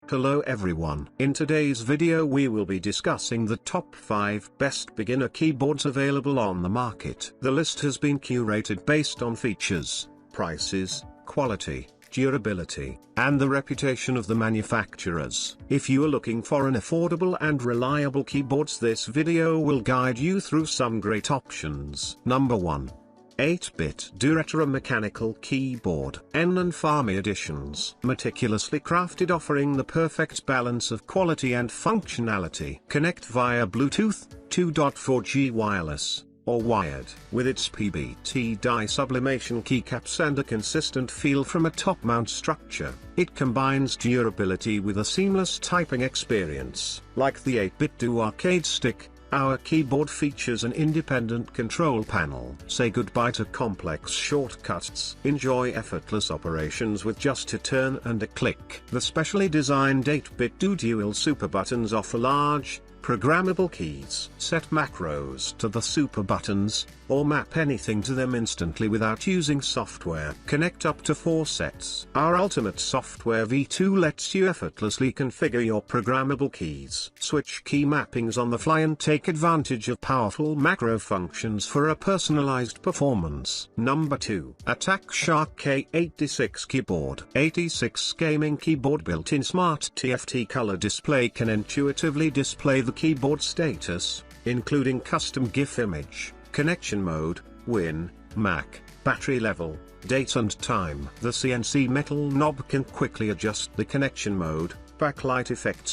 Hello everyone. In today's video we will be discussing the top 5 best beginner keyboards available on the market. The list has been curated based on features, prices, quality, durability, and the reputation of the manufacturers. If you are looking for an affordable and reliable keyboards, this video will guide you through some great options. Number 1. 8-bit Duretto mechanical keyboard. N and Farmy editions. Meticulously crafted, offering the perfect balance of quality and functionality. Connect via Bluetooth, 2.4G wireless, or wired. With its PBT die sublimation keycaps and a consistent feel from a top mount structure, it combines durability with a seamless typing experience. Like the 8-bit Do arcade stick, our keyboard features an independent control panel. Say goodbye to complex shortcuts. Enjoy effortless operations with just a turn and a click. The specially designed 8-bit Do dual super buttons offer large, programmable keys. Set macros to the super buttons, or map anything to them instantly without using software. Connect up to 4 sets. Our Ultimate Software V2 lets you effortlessly configure your programmable keys. Switch key mappings on the fly and take advantage of powerful macro functions for a personalized performance. Number 2. Attack Shark K86 Keyboard. 86 gaming keyboard. Built-in smart TFT color display can intuitively display the keyboard status, including custom GIF image, connection mode, Win, Mac, battery level, date and time. The CNC metal knob can quickly adjust the connection mode, backlight effect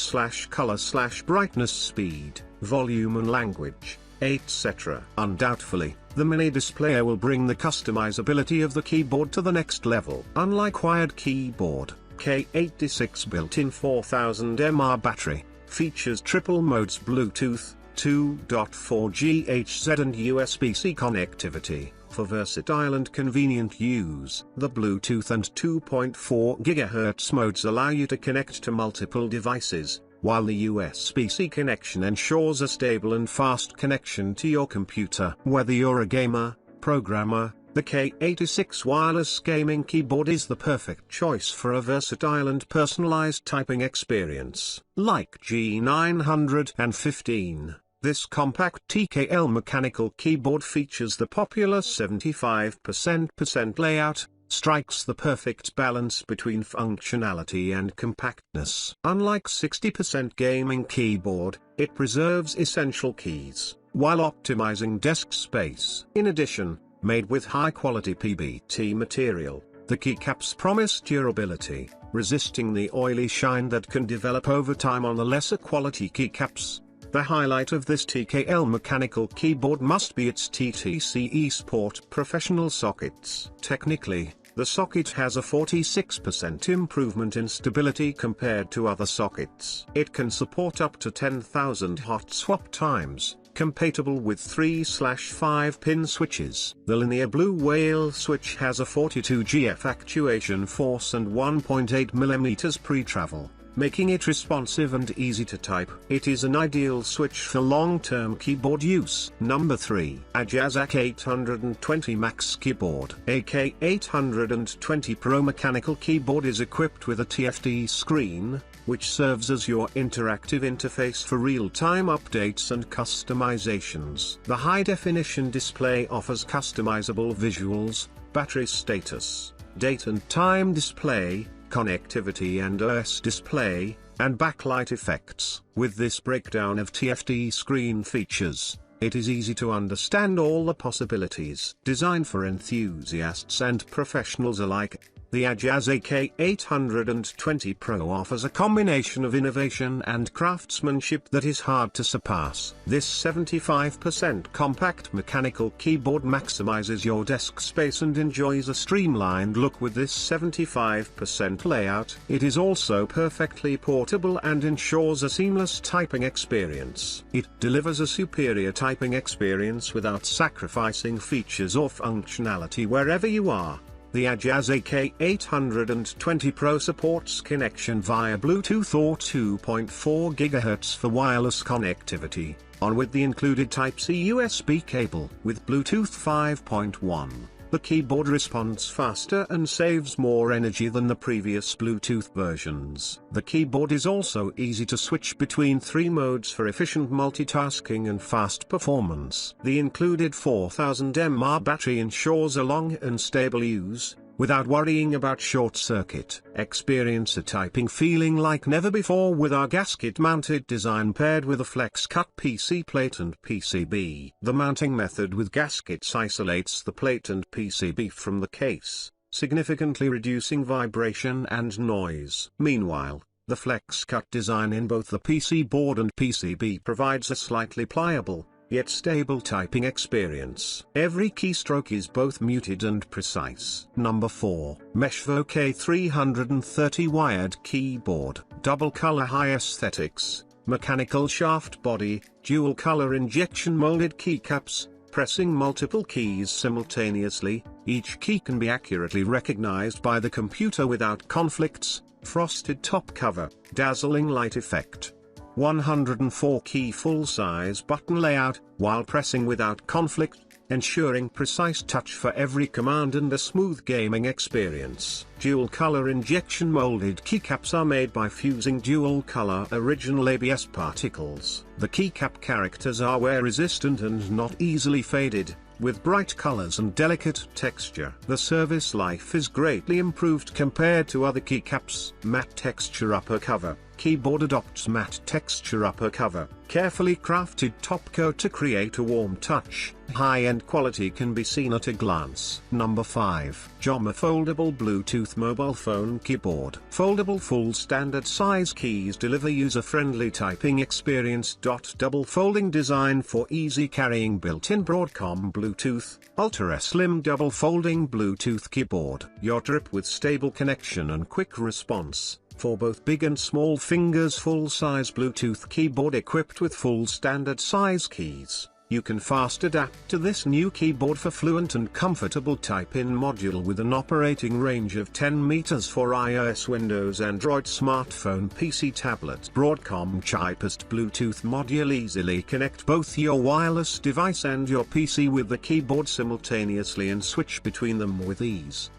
/ color / brightness, speed, volume and language, etc. Undoubtedly, the mini display will bring the customizability of the keyboard to the next level. Unlike wired keyboard, K86 built-in 4000 mAh battery features triple modes: Bluetooth, 2.4G HZ and USB-C connectivity. For versatile and convenient use, the Bluetooth and 2.4 GHz modes allow you to connect to multiple devices, while the USB-C connection ensures a stable and fast connection to your computer. Whether you're a gamer, programmer, the K86 wireless gaming keyboard is the perfect choice for a versatile and personalized typing experience. Like G915, this compact TKL mechanical keyboard features the popular 75% layout, strikes the perfect balance between functionality and compactness. Unlike 60% gaming keyboard, it preserves essential keys, while optimizing desk space. In addition, made with high-quality PBT material, the keycaps promise durability, resisting the oily shine that can develop over time on the lesser quality keycaps. The highlight of this TKL mechanical keyboard must be its TTCE Sport Professional sockets. Technically, the socket has a 46% improvement in stability compared to other sockets. It can support up to 10,000 hot swap times, compatible with 3/5 pin switches. The linear blue whale switch has a 42 GF actuation force and 1.8 mm pre-travel, making it responsive and easy to type. It is an ideal switch for long-term keyboard use. Number 3. Ajazz AK820 Max Keyboard. AK820 Pro mechanical keyboard is equipped with a TFT screen, which serves as your interactive interface for real-time updates and customizations. The high-definition display offers customizable visuals, battery status, date and time display, connectivity and OS display, and backlight effects. With this breakdown of TFT screen features, it is easy to understand all the possibilities. Designed for enthusiasts and professionals alike, the Ajazz AK820 Pro offers a combination of innovation and craftsmanship that is hard to surpass. This 75% compact mechanical keyboard maximizes your desk space and enjoys a streamlined look with this 75% layout. It is also perfectly portable and ensures a seamless typing experience. It delivers a superior typing experience without sacrificing features or functionality wherever you are. The Ajazz AK820 Pro supports connection via Bluetooth or 2.4 GHz for wireless connectivity, on with the included Type-C USB cable. With Bluetooth 5.1, The keyboard responds faster and saves more energy than the previous Bluetooth versions. The keyboard is also easy to switch between 3 modes for efficient multitasking and fast performance. The included 4000 mAh battery ensures a long and stable use, without worrying about short circuit. Experience a typing feeling like never before with our gasket-mounted design paired with a flex-cut PC plate and PCB. The mounting method with gaskets isolates the plate and PCB from the case, significantly reducing vibration and noise. Meanwhile, the flex-cut design in both the PC board and PCB provides a slightly pliable, yet stable typing experience. Every keystroke is both muted and precise. Number 4. Mechevo K330 Wired Keyboard. Double color high aesthetics, mechanical shaft body, dual color injection molded keycaps, pressing multiple keys simultaneously. Each key can be accurately recognized by the computer without conflicts. Frosted top cover, dazzling light effect. 104 key full-size button layout, while pressing without conflict, ensuring precise touch for every command and a smooth gaming experience. Dual-color injection molded keycaps are made by fusing dual-color original ABS particles. The keycap characters are wear-resistant and not easily faded, with bright colors and delicate texture. The service life is greatly improved compared to other keycaps. Matte texture upper cover. Keyboard adopts matte texture upper cover. Carefully crafted top coat to create a warm touch. High-end quality can be seen at a glance. Number 5. JOMAA Foldable Bluetooth Mobile Phone Keyboard. Foldable full standard size keys deliver user-friendly typing experience. Double folding design for easy carrying. Built-in Broadcom Bluetooth, ultra slim double folding Bluetooth keyboard. Your trip with stable connection and quick response. For both big and small fingers, full-size Bluetooth keyboard equipped with full standard size keys. You can fast adapt to this new keyboard for fluent and comfortable type-in module with an operating range of 10 meters for iOS, Windows, Android smartphone, PC, tablet. Broadcom cheapest Bluetooth module easily connect both your wireless device and your PC with the keyboard simultaneously and switch between them with ease.